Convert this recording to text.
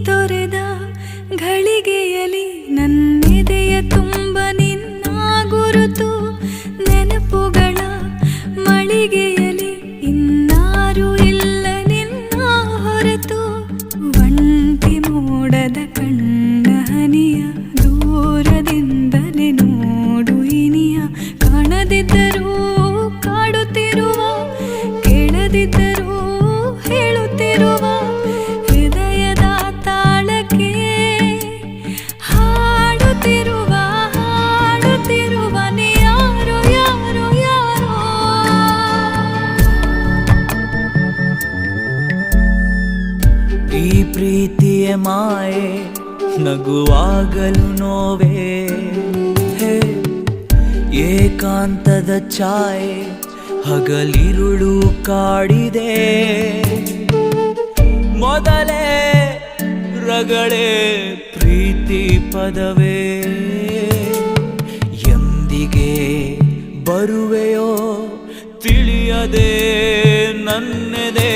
ತೊರೆದ ಘಳಿಗೆಯಲಿ ನನ್ನೆದೆಯ ತುಂಬ ನಿನ್ನ ಗುರುತು ನೆನಪುಗಳ ಮಳಿಗೆಯಲಿ ಇನ್ನಾರು ಇಲ್ಲ ನಿನ್ನ ಹೊರತು ಒಂಟಿ ಮೋಡದ ಕಣ್ಣ ಹನಿಯ ದೂರದಿಂದಲೇ ನೋಡು ಇನಿಯ ಕಾಣದಿದ್ದರೂ ಕಾಡುತ್ತಿರುವ ಕೇಳದಿದ್ದರೂ ಹೇಳುತ್ತಿರುವ ಹೃದಯದ ತಾಳಕ್ಕೆ ಹಾಡುತ್ತಿರುವ ನೀ ಯಾರೋ ಯಾರೋ ಯಾರೋ. ಈ ಪ್ರೀತಿಯ ಮಾಯೆ ನಗುವಾಗಲು ನೋವೇ ಹೇ ಏಕಾಂತದ ಛಾಯೆ ಹಗಲಿರುಳು ಕಾಡಿದೆ ಮೊದಲೇ ರಗಳೇ ಪ್ರೀತಿ ಪದವೇ ಎಂದಿಗೆ ಬರುವೆಯೋ ತಿಳಿಯದೆ ನನ್ನೆದೆ